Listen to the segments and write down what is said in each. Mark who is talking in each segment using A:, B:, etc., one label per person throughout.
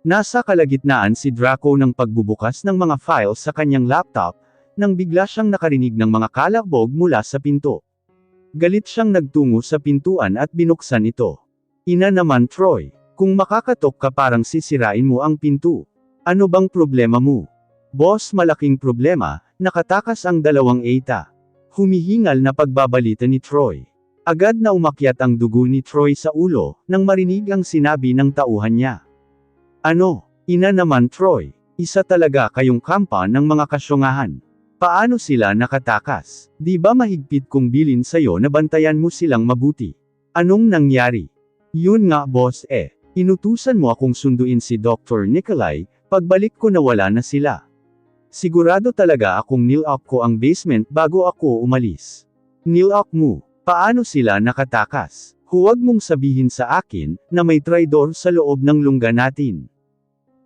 A: Nasa kalagitnaan si Draco ng pagbubukas ng mga files sa kanyang laptop, nang bigla siyang nakarinig ng mga kalabog mula sa pinto. Galit siyang nagtungo sa pintuan at binuksan ito. Ina naman Troy, kung makakatok ka parang sisirain mo ang pinto. Ano bang problema mo? Boss, malaking problema, nakatakas ang dalawang ETA. Humihingal na pagbabalita ni Troy. Agad na umakyat ang dugo ni Troy sa ulo, nang marinig ang sinabi ng tauhan niya. Ano? Ina naman Troy, isa talaga kayong kampa ng mga kasyungahan. Paano sila nakatakas? Di ba mahigpit kong bilin sa'yo na bantayan mo silang mabuti? Anong nangyari? Yun nga boss inutusan mo akong sunduin si Dr. Nikolai, pagbalik ko nawala na sila. Sigurado talaga akong nilock ko ang basement bago ako umalis. Nilock mo? Paano sila nakatakas? Huwag mong sabihin sa akin, na may traidor sa loob ng lungga natin.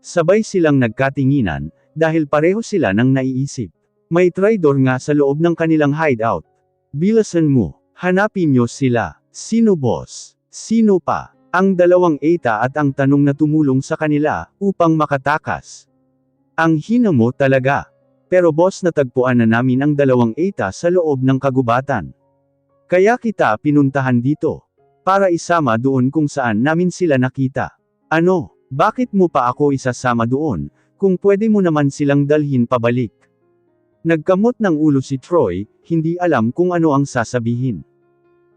A: Sabay silang nagkatinginan, dahil pareho sila ng naiisip. May traidor nga sa loob ng kanilang hideout. Bilasan mo, hanapin niyo sila. Sino boss? Sino pa? Ang dalawang ETA at ang tanong na tumulong sa kanila, upang makatakas. Ang hina mo talaga. Pero boss, natagpuan na namin ang dalawang ETA sa loob ng kagubatan. Kaya kita pinuntahan dito. Para isama doon kung saan namin sila nakita. Ano? Bakit mo pa ako isasama doon, kung pwede mo naman silang dalhin pabalik? Nagkamot ng ulo si Troy, hindi alam kung ano ang sasabihin.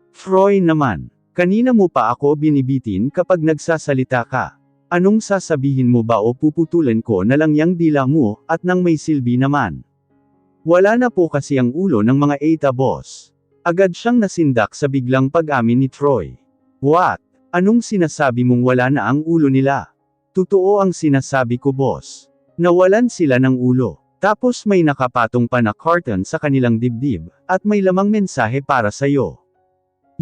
A: Troy naman, kanina mo pa ako binibitin kapag nagsasalita ka. Anong sasabihin mo ba o puputulan ko na lang yang dila mo, at nang may silbi naman? Wala na po kasi ang ulo ng mga ETA boss. Agad siyang nasindak sa biglang pag-amin ni Troy. What? Anong sinasabi mong wala na ang ulo nila? Totoo ang sinasabi ko boss. Nawalan sila ng ulo. Tapos may nakapatong pa na carton sa kanilang dibdib, at may lamang mensahe para sa'yo.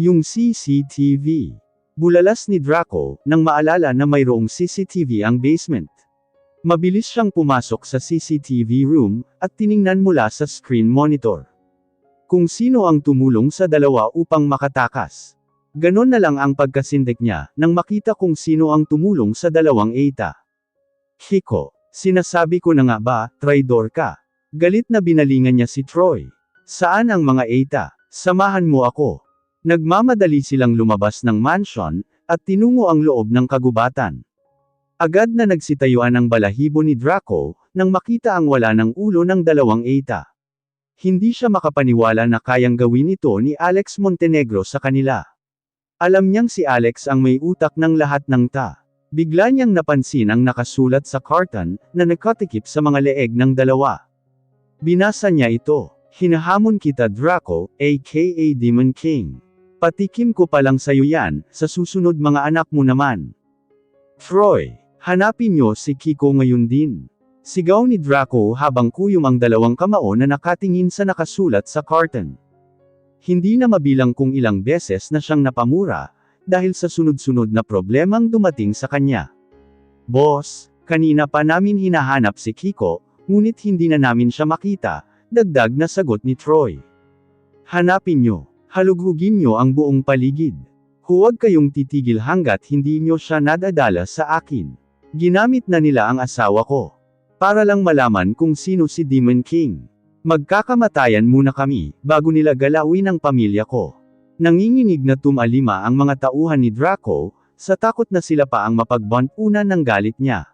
A: Yung CCTV. Bulalas ni Draco, nang maalala na mayroong CCTV ang basement. Mabilis siyang pumasok sa CCTV room, at tiningnan mula sa screen monitor. Kung sino ang tumulong sa dalawa upang makatakas. Ganon na lang ang pagkasindak niya, nang makita kung sino ang tumulong sa dalawang ETA. Hiko, sinasabi ko na nga ba, traidor ka? Galit na binalingan niya si Troy. Saan ang mga ETA? Samahan mo ako. Nagmamadali silang lumabas ng mansion, at tinungo ang loob ng kagubatan. Agad na nagsitayuan ang balahibo ni Draco, nang makita ang wala ng ulo ng dalawang ETA. Hindi siya makapaniwala na kayang gawin ito ni Alex Montenegro sa kanila. Alam niyang si Alex ang may utak ng lahat ng ta. Bigla niyang napansin ang nakasulat sa carton, na nakatikip sa mga leeg ng dalawa. Binasa niya ito. Hinahamon kita Draco, aka Demon King. Patikim ko pa lang sa'yo yan, sa susunod mga anak mo naman. Troy, hanapin niyo si Kiko ngayon din. Sigaw ni Draco habang kuyom ang dalawang kamao na nakatingin sa nakasulat sa carton. Hindi na mabilang kung ilang beses na siyang napamura, dahil sa sunod-sunod na problemang dumating sa kanya. Boss, kanina pa namin hinahanap si Kiko, ngunit hindi na namin siya makita, dagdag na sagot ni Troy. Hanapin nyo, halughugin nyo ang buong paligid. Huwag kayong titigil hanggat hindi nyo siya nadadala sa akin. Ginamit na nila ang asawa ko. Para lang malaman kung sino si Demon King. Magkakamatayan muna kami, bago nila galawin ang pamilya ko. Nanginginig na tumalima ang mga tauhan ni Draco, sa takot na sila pa ang mapagbantunan ng galit niya.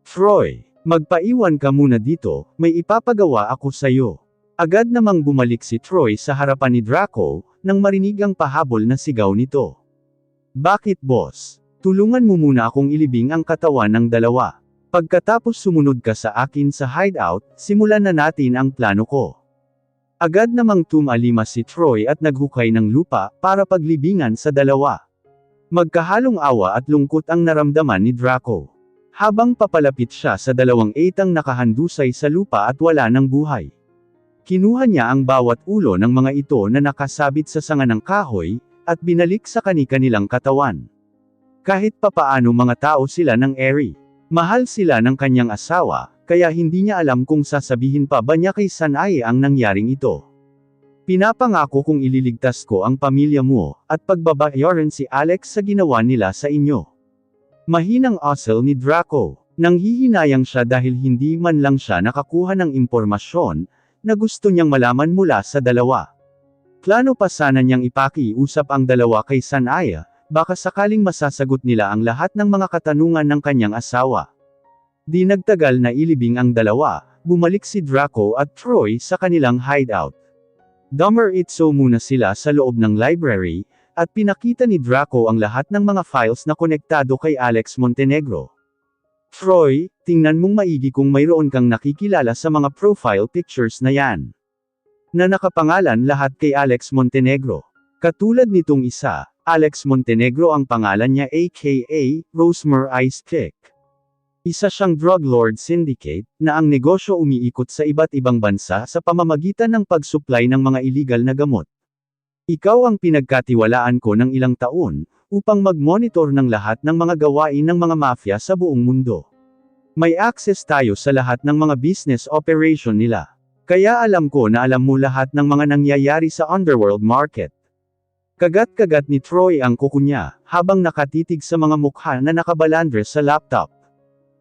A: Troy, magpaiwan ka muna dito, may ipapagawa ako sa'yo. Agad namang bumalik si Troy sa harapan ni Draco, nang marinig ang pahabol na sigaw nito. Bakit boss? Tulungan mo muna akong ilibing ang katawan ng dalawa. Pagkatapos sumunod ka sa akin sa hideout, simulan na natin ang plano ko. Agad namang tumalima si Troy at naghukay ng lupa, para paglibingan sa dalawa. Magkahalong awa at lungkot ang naramdaman ni Draco. Habang papalapit siya sa dalawang ETAng nakahandusay sa lupa at wala ng buhay. Kinuha niya ang bawat ulo ng mga ito na nakasabit sa sanga ng kahoy, at binalik sa kani-kanilang katawan. Kahit papaano mga tao sila ng Eri. Mahal sila ng kanyang asawa, kaya hindi niya alam kung sasabihin pa ba niya kay Sanae ang nangyaring ito. Pinapangako kong ililigtas ko ang pamilya mo, at pagbabayaran si Alex sa ginawa nila sa inyo. Mahinang asal ni Draco. Nanghihinayang siya dahil hindi man lang siya nakakuha ng impormasyon na gusto niyang malaman mula sa dalawa. Plano pa sana niyang ipakiusap ang dalawa kay Sanaya, baka sakaling masasagot nila ang lahat ng mga katanungan ng kanyang asawa. Di nagtagal na ilibing ang dalawa, bumalik si Draco at Troy sa kanilang hideout. Dummer-itso muna sila sa loob ng library, at pinakita ni Draco ang lahat ng mga files na konektado kay Alex Montenegro. Troy, tingnan mong maigi kung mayroon kang nakikilala sa mga profile pictures na yan. Na nakapangalan lahat kay Alex Montenegro. Katulad nitong isa, Alex Montenegro ang pangalan niya aka Rosemere Ice Pick. Isa siyang drug lord syndicate, na ang negosyo umiikot sa iba't ibang bansa sa pamamagitan ng pag-supply ng mga illegal na gamot. Ikaw ang pinagkatiwalaan ko ng ilang taon, upang mag-monitor ng lahat ng mga gawain ng mga mafia sa buong mundo. May access tayo sa lahat ng mga business operation nila. Kaya alam ko na alam mo lahat ng mga nangyayari sa underworld market. Kagat-kagat ni Troy ang kuko niya, habang nakatitig sa mga mukha na nakabalandre sa laptop.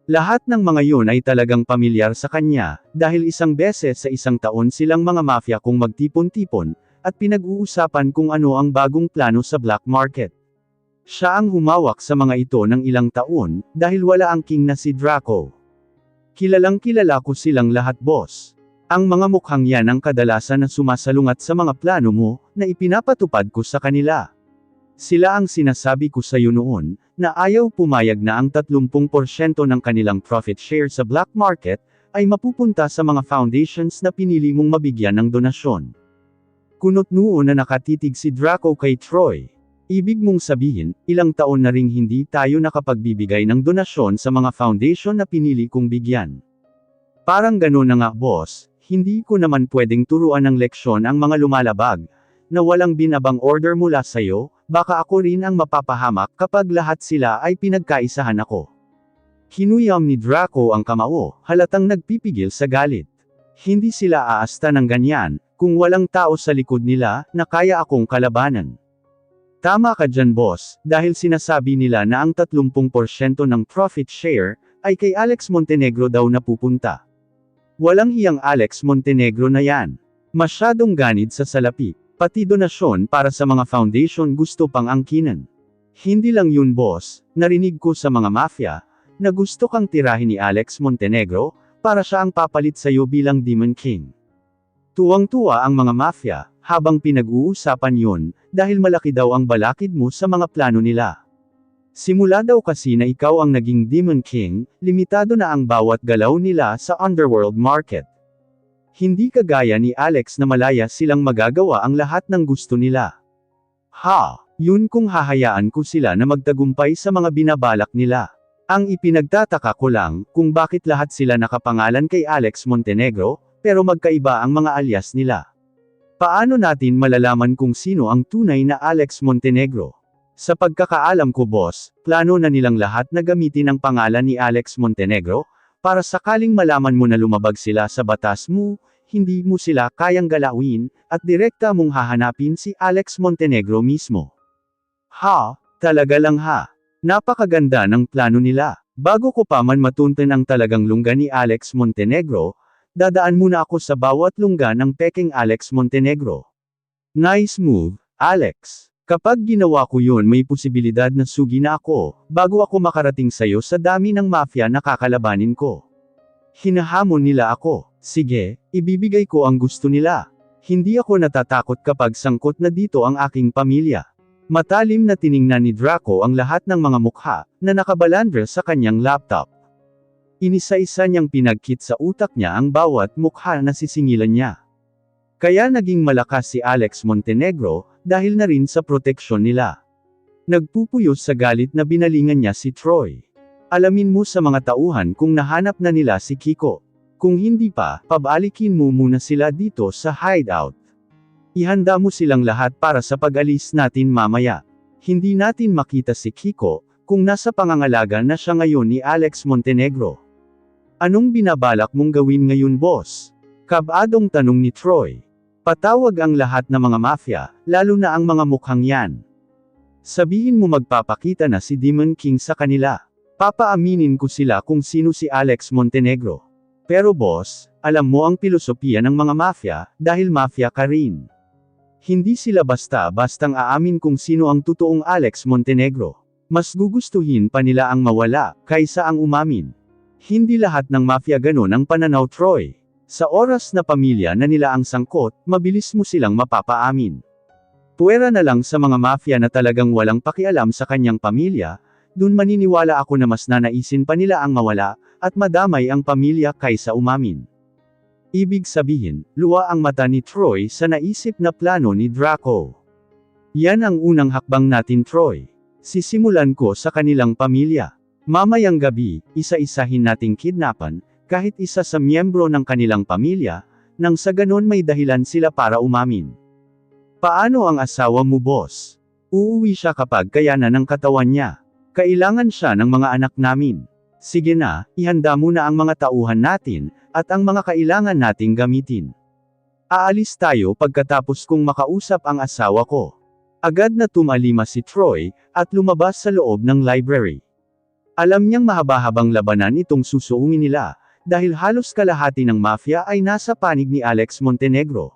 A: Lahat ng mga yun ay talagang pamilyar sa kanya, dahil isang beses sa isang taon silang mga mafia kung magtipon-tipon, at pinag-uusapan kung ano ang bagong plano sa black market. Siya ang humawak sa mga ito ng ilang taon, dahil wala ang king na si Draco. Kilalang kilala ko silang lahat boss. Ang mga mukhang yan ang kadalasan na sumasalungat sa mga plano mo, na ipinapatupad ko sa kanila. Sila ang sinasabi ko sa iyo noon, na ayaw pumayag na ang 30% ng kanilang profit share sa black market, ay mapupunta sa mga foundations na pinili mong mabigyan ng donasyon. Kunot noon na nakatitig si Draco kay Troy. Ibig mong sabihin, ilang taon na ring hindi tayo nakapagbibigay ng donasyon sa mga foundation na pinili kong bigyan. Parang gano'n na nga boss, hindi ko naman pwedeng turuan ng leksyon ang mga lumalabag, na walang binabang order mula sa'yo, baka ako rin ang mapapahamak kapag lahat sila ay pinagkaisahan ako. Hinuyam ni Draco ang kamao, halatang nagpipigil sa galit. Hindi sila aasta ng ganyan, kung walang tao sa likod nila, na kaya akong kalabanan. Tama ka dyan boss, dahil sinasabi nila na ang 30% ng profit share, ay kay Alex Montenegro daw napupunta. Walang hiyang Alex Montenegro na yan. Masyadong ganid sa salapi. Pati donasyon para sa mga foundation gusto pang angkinan. Hindi lang yun boss, narinig ko sa mga mafia, na gusto kang tirahin ni Alex Montenegro, para siya ang papalit sa'yo bilang Demon King. Tuwang-tuwa ang mga mafia, habang pinag-uusapan yun, dahil malaki daw ang balakid mo sa mga plano nila. Simula daw kasi na ikaw ang naging Demon King, limitado na ang bawat galaw nila sa underworld market. Hindi kagaya ni Alex na malaya silang magagawa ang lahat ng gusto nila. Yun kung hahayaan ko sila na magtagumpay sa mga binabalak nila. Ang ipinagtataka ko lang, kung bakit lahat sila nakapangalan kay Alex Montenegro, pero magkaiba ang mga alias nila. Paano natin malalaman kung sino ang tunay na Alex Montenegro? Sa pagkakaalam ko boss, plano na nilang lahat na gamitin ang pangalan ni Alex Montenegro, para sakaling malaman mo na lumabag sila sa batas mo, hindi mo sila kayang galawin, at direkta mong hahanapin si Alex Montenegro mismo. Talaga lang ha. Napakaganda ng plano nila. Bago ko pa man matuntan ang talagang lungga ni Alex Montenegro, dadaan muna ako sa bawat lungga ng peking Alex Montenegro. Nice move, Alex. Kapag ginawa ko yun may posibilidad na sugi na ako, bago ako makarating sayo sa dami ng mafia na kakalabanin ko. Hinahamon nila ako. Sige, ibibigay ko ang gusto nila. Hindi ako natatakot kapag sangkot na dito ang aking pamilya. Matalim na tiningnan ni Draco ang lahat ng mga mukha, na nakabalandre sa kanyang laptop. Inisa-isa niyang pinagkit sa utak niya ang bawat mukha na sisingilan niya. Kaya naging malakas si Alex Montenegro, dahil na rin sa proteksyon nila. Nagpupuyos sa galit na binalingan niya si Troy. Alamin mo sa mga tauhan kung nahanap na nila si Kiko. Kung hindi pa, pabalikin mo muna sila dito sa hideout. Ihanda mo silang lahat para sa pag-alis natin mamaya. Hindi natin makita si Kiko, kung nasa pangangalaga na siya ngayon ni Alex Montenegro. Anong binabalak mong gawin ngayon boss? Kabadong tanong ni Troy. Patawag ang lahat ng mga mafia, lalo na ang mga mukhang yan. Sabihin mo magpapakita na si Demon King sa kanila. Papaaminin ko sila kung sino si Alex Montenegro. Pero boss, alam mo ang pilosopiya ng mga mafia, dahil mafia ka rin. Hindi sila basta-bastang aamin kung sino ang totoong Alex Montenegro. Mas gugustuhin pa nila ang mawala, kaysa ang umamin. Hindi lahat ng mafia ganon ang pananaw, Troy. Sa oras na pamilya na nila ang sangkot, mabilis mo silang mapapaamin. Puwera na lang sa mga mafia na talagang walang pakialam sa kanyang pamilya, dun maniniwala ako na mas nanaisin pa nila ang mawala, at madamay ang pamilya kaysa umamin. Ibig sabihin, luwa ang mata ni Troy sa naisip na plano ni Draco. Yan ang unang hakbang natin, Troy. Sisimulan ko sa kanilang pamilya. Mamayang gabi, isa-isahin nating kidnapan, kahit isa sa miyembro ng kanilang pamilya, nang sa ganon may dahilan sila para umamin. Paano ang asawa mo, boss? Uuwi siya kapag kaya na ng katawan niya. Kailangan siya ng mga anak namin. Sige na, ihanda mo na ang mga tauhan natin, at ang mga kailangan nating gamitin. Aalis tayo pagkatapos kong makausap ang asawa ko. Agad na tumalima si Troy, at lumabas sa loob ng library. Alam niyang mahaba-habang labanan itong susuungin nila, dahil halos kalahati ng mafia ay nasa panig ni Alex Montenegro.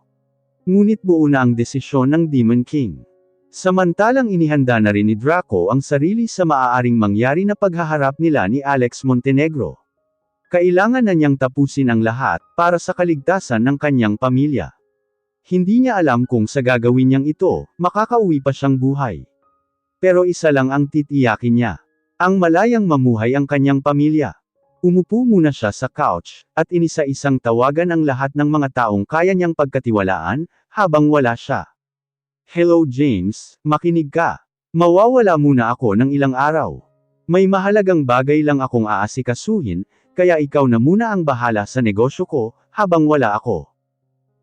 A: Ngunit buo na ang desisyon ng Demon King. Samantalang inihanda na rin ni Draco ang sarili sa maaaring mangyari na paghaharap nila ni Alex Montenegro. Kailangan na niyang tapusin ang lahat, para sa kaligtasan ng kanyang pamilya. Hindi niya alam kung sa gagawin niyang ito, makakauwi pa siyang buhay. Pero isa lang ang titiyakin niya. Ang malayang mamuhay ang kanyang pamilya. Umupo muna siya sa couch, at inisa-isang tawagan ang lahat ng mga taong kaya niyang pagkatiwalaan, habang wala siya. Hello James, makinig ka. Mawawala muna ako ng ilang araw. May mahalagang bagay lang akong aasikasuhin, kaya ikaw na muna ang bahala sa negosyo ko, habang wala ako.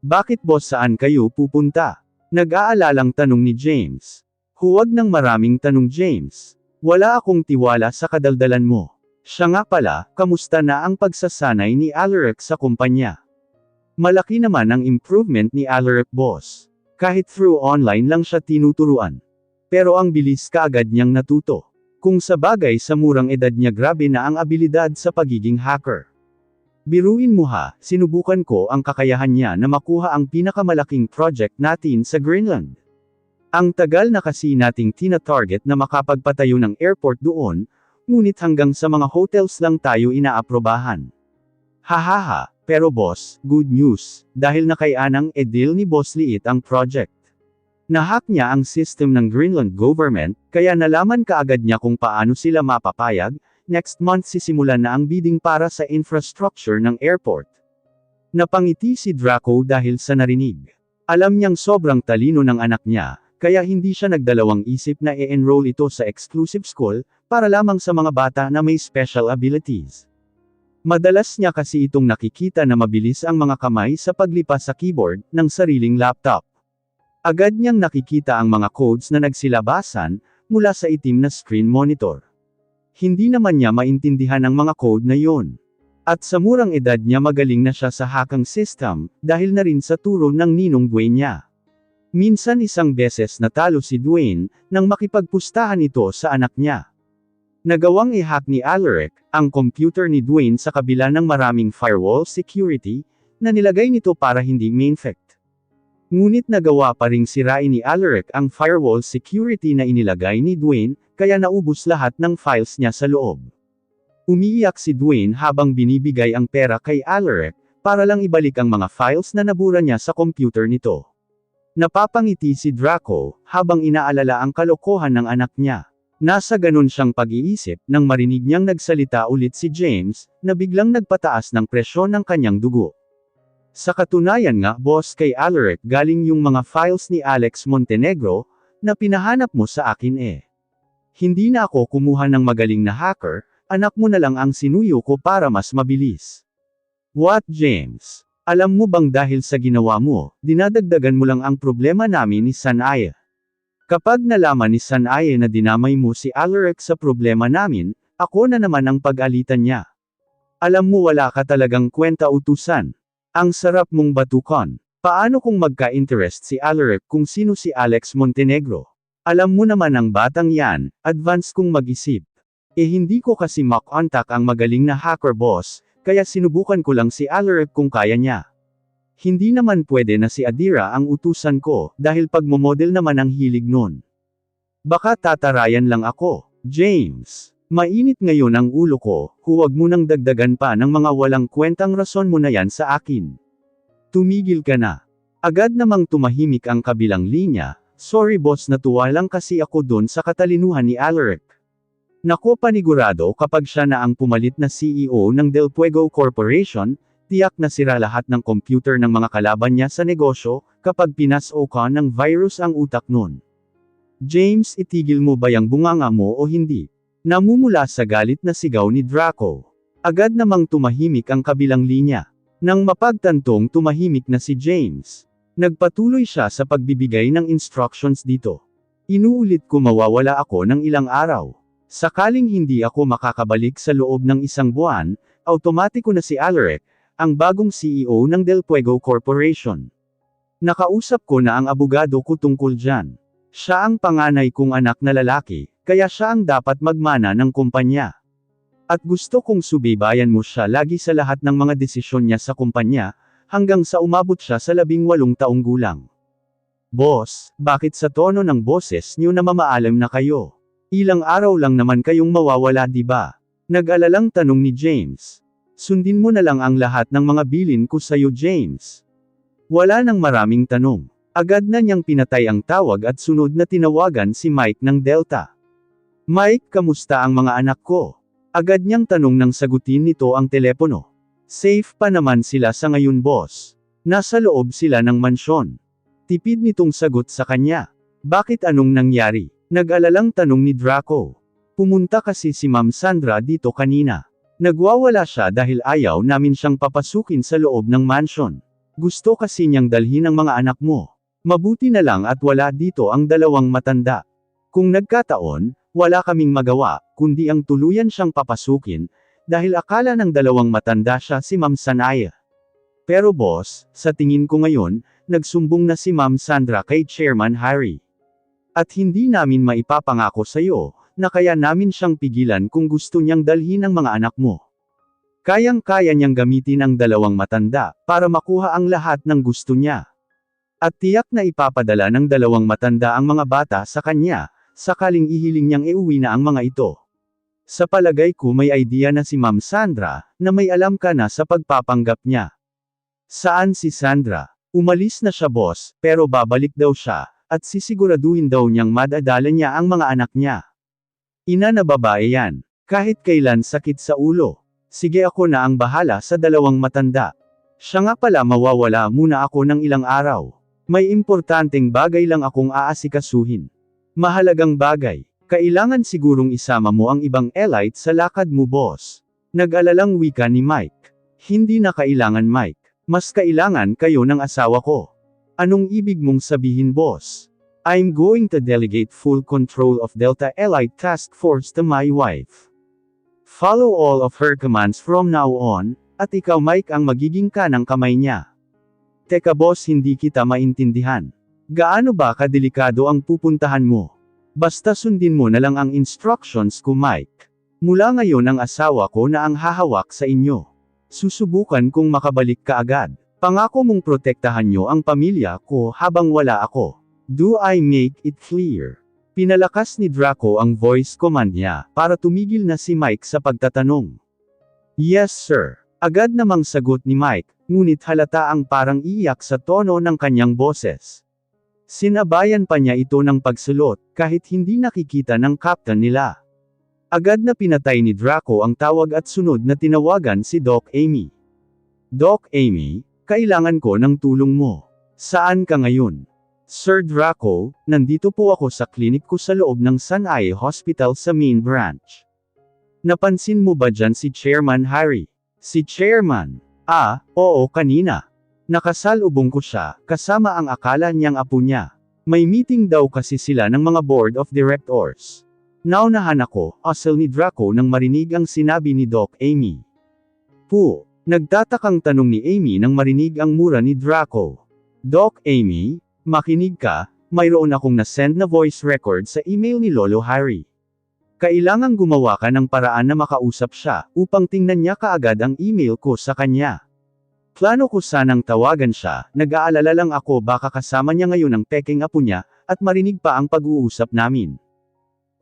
A: Bakit boss, saan kayo pupunta? Nag-aalalang tanong ni James. Huwag ng maraming tanong, James. Wala akong tiwala sa kadaldalan mo. Siya nga pala, kamusta na ang pagsasanay ni Alaric sa kumpanya? Malaki naman ang improvement ni Alaric, boss. Kahit through online lang siya tinuturuan. Pero ang bilis kaagad niyang natuto. Kung sa bagay sa murang edad niya, grabe na ang abilidad sa pagiging hacker. Biruin mo ha, sinubukan ko ang kakayahan niya na makuha ang pinakamalaking project natin sa Greenland. Ang tagal na kasi nating tina-target na makapagpatayo ng airport doon, ngunit hanggang sa mga hotels lang tayo inaaprobahan. Hahaha, pero boss, good news, dahil nakaianang deal ni Boss Liit ang project. Nahack niya ang system ng Greenland government, kaya nalaman kaagad niya kung paano sila mapapayag. Next month sisimulan na ang bidding para sa infrastructure ng airport. Napangiti si Draco dahil sa narinig. Alam niyang sobrang talino ng anak niya, kaya hindi siya nagdalawang isip na i-enroll ito sa exclusive school, para lamang sa mga bata na may special abilities. Madalas niya kasi itong nakikita na mabilis ang mga kamay sa paglipas sa keyboard ng sariling laptop. Agad niyang nakikita ang mga codes na nagsilabasan mula sa itim na screen monitor. Hindi naman niya maintindihan ang mga code na yon. At sa murang edad niya magaling na siya sa hackang system, dahil na rin sa turo ng ninong Dwayne niya. Minsan isang beses natalo si Dwayne, nang makipagpustahan ito sa anak niya. Nagawang i-hack ni Alaric ang computer ni Dwayne sa kabila ng maraming firewall security, na nilagay nito para hindi ma-infect. Ngunit nagawa pa ring sirain ni Alaric ang firewall security na inilagay ni Dwayne, kaya naubos lahat ng files niya sa loob. Umiiyak si Dwayne habang binibigay ang pera kay Alaric, para lang ibalik ang mga files na nabura niya sa computer nito. Napapangiti si Draco, habang inaalala ang kalokohan ng anak niya. Nasa ganun siyang pag-iisip, nang marinig niyang nagsalita ulit si James, na biglang nagpataas ng presyon ng kanyang dugo. Sa katunayan nga, boss, kay Alaric galing yung mga files ni Alex Montenegro, na pinahanap mo sa akin eh. Hindi na ako kumuha ng magaling na hacker, anak mo na lang ang sinuyo ko para mas mabilis. What, James? Alam mo bang dahil sa ginawa mo, dinadagdagan mo lang ang problema namin ni Sanaya? Kapag nalaman ni Sanaya na dinamay mo si Alaric sa problema namin, ako na naman ang pag-alitan niya. Alam mo, wala ka talagang kwenta, utusan. Ang sarap mong batukan. Paano kung magka-interest si Alaric kung sino si Alex Montenegro? Alam mo naman ang batang yan, advance kong mag-isip. Hindi ko kasi makontak ang magaling na hacker boss, kaya sinubukan ko lang si Alaric kung kaya niya. Hindi naman pwede na si Adira ang utusan ko, dahil pagmomodel naman ang hilig nun. Baka tatarayan lang ako. James, mainit ngayon ang ulo ko, huwag mo nang dagdagan pa ng mga walang kwentang rason mo na yan sa akin. Tumigil ka na. Agad namang tumahimik ang kabilang linya, sorry boss, natuwa lang kasi ako dun sa katalinuhan ni Alaric. Nako, panigurado kapag siya na ang pumalit na CEO ng Del Fuego Corporation, tiyak na sira lahat ng computer ng mga kalaban niya sa negosyo, kapag pinasokan ng virus ang utak nun. James, itigil mo ba yang bunganga mo o hindi? Namumula sa galit na sigaw ni Draco. Agad namang tumahimik ang kabilang linya. Nang mapagtantong tumahimik na si James, nagpatuloy siya sa pagbibigay ng instructions dito. Inuulit ko, mawawala ako ng ilang araw. Sakaling hindi ako makakabalik sa loob ng isang buwan, automatiko na si Alaric, ang bagong CEO ng Del Fuego Corporation. Nakausap ko na ang abogado ko tungkol dyan. Siya ang panganay kong anak na lalaki, kaya siya ang dapat magmana ng kumpanya. At gusto kong subaybayan mo siya lagi sa lahat ng mga desisyon niya sa kumpanya, hanggang sa umabot siya sa 18 taong gulang. Boss, bakit sa tono ng boses niyo na mamaalam na kayo? Ilang araw lang naman kayong mawawala, di ba? Nag-alalang tanong ni James. Sundin mo na lang ang lahat ng mga bilin ko sa'yo, James. Wala nang maraming tanong. Agad na niyang pinatay ang tawag at sunod na tinawagan si Mike ng Delta. Mike, kamusta ang mga anak ko? Agad niyang tanong nang sagutin nito ang telepono. Safe pa naman sila sa ngayon, boss. Nasa loob sila ng mansyon. Tipid nitong sagot sa kanya. Bakit, anong nangyari? Nag-alalang tanong ni Draco. Pumunta kasi si Ma'am Sandra dito kanina. Nagwawala siya dahil ayaw namin siyang papasukin sa loob ng mansion. Gusto kasi niyang dalhin ang mga anak mo. Mabuti na lang at wala dito ang dalawang matanda. Kung nagkataon, wala kaming magawa, kundi ang tuluyan siyang papasukin, dahil akala ng dalawang matanda siya si Ma'am Sanaya. Pero boss, sa tingin ko ngayon, nagsumbong na si Ma'am Sandra kay Chairman Harry. At hindi namin maipapangako sa iyo, na kaya namin siyang pigilan kung gusto niyang dalhin ang mga anak mo. Kayang-kaya niyang gamitin ang dalawang matanda, para makuha ang lahat ng gusto niya. At tiyak na ipapadala ng dalawang matanda ang mga bata sa kanya, sakaling ihiling niyang iuwi na ang mga ito. Sa palagay ko may idea na si Ma'am Sandra, na may alam ka na sa pagpapanggap niya. Saan si Sandra? Umalis na siya, boss, pero babalik daw siya. At sisiguraduhin daw niyang madadala niya ang mga anak niya. Ina na babae yan. Kahit kailan sakit sa ulo. Sige, ako na ang bahala sa dalawang matanda. Siya nga pala, mawawala muna ako ng ilang araw. May importanteng bagay lang akong aasikasuhin. Mahalagang bagay. Kailangan sigurong isama mo ang ibang elite sa lakad mo, boss. Nag-alalang wika ni Mike. Hindi na kailangan, Mike. Mas kailangan kayo ng asawa ko. Anong ibig mong sabihin, boss? I'm going to delegate full control of Delta Elite Task Force to my wife. Follow all of her commands from now on, at ikaw, Mike, ang magiging kanang kamay niya. Teka, boss, hindi kita maintindihan. Gaano ba kadelikado ang pupuntahan mo? Basta sundin mo na lang ang instructions ko, Mike. Mula ngayon ang asawa ko na ang hahawak sa inyo. Susubukan kong makabalik ka agad. Pangako mong protektahan niyo ang pamilya ko habang wala ako. Do I make it clear? Pinalakas ni Draco ang voice command niya, para tumigil na si Mike sa pagtatanong. Yes, sir. Agad namang sagot ni Mike, ngunit halata ang parang iiyak sa tono ng kanyang boses. Sinabayan pa niya ito ng pagsulot, kahit hindi nakikita ng captain nila. Agad na pinatay ni Draco ang tawag at sunod na tinawagan si Doc Amy. Doc Amy, kailangan ko ng tulong mo. Saan ka ngayon? Sir Draco, nandito po ako sa klinik ko sa loob ng Sanaya Hospital sa main branch. Napansin mo ba dyan si Chairman Harry? Si Chairman? Oo, kanina. Nakasalubong ko siya, kasama ang akala niyang apo niya. May meeting daw kasi sila ng mga board of directors. Naunahan ako, asal ni Draco nang marinig ang sinabi ni Doc Amy. Nagtatakang tanong ni Amy nang marinig ang mura ni Draco. Doc Amy, makinig ka, mayroon akong na-send na voice record sa email ni Lolo Harry. Kailangang gumawa ka ng paraan na makausap siya, upang tingnan niya kaagad ang email ko sa kanya. Plano ko sanang tawagan siya, nag-aalala lang ako baka kasama niya ngayon ang peking apo niya, at marinig pa ang pag-uusap namin.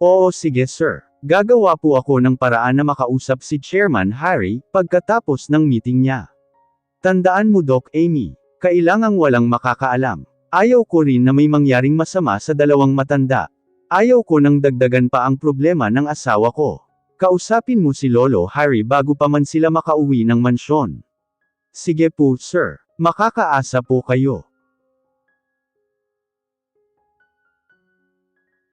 A: Oo sige sir. Gagawa po ako ng paraan na makausap si Chairman Harry, pagkatapos ng meeting niya. Tandaan mo Doc Amy, kailangang walang makakaalam. Ayaw ko rin na may mangyaring masama sa dalawang matanda. Ayaw ko nang dagdagan pa ang problema ng asawa ko. Kausapin mo si Lolo Harry bago pa man sila makauwi ng mansyon. Sige po sir, makakaasa po kayo.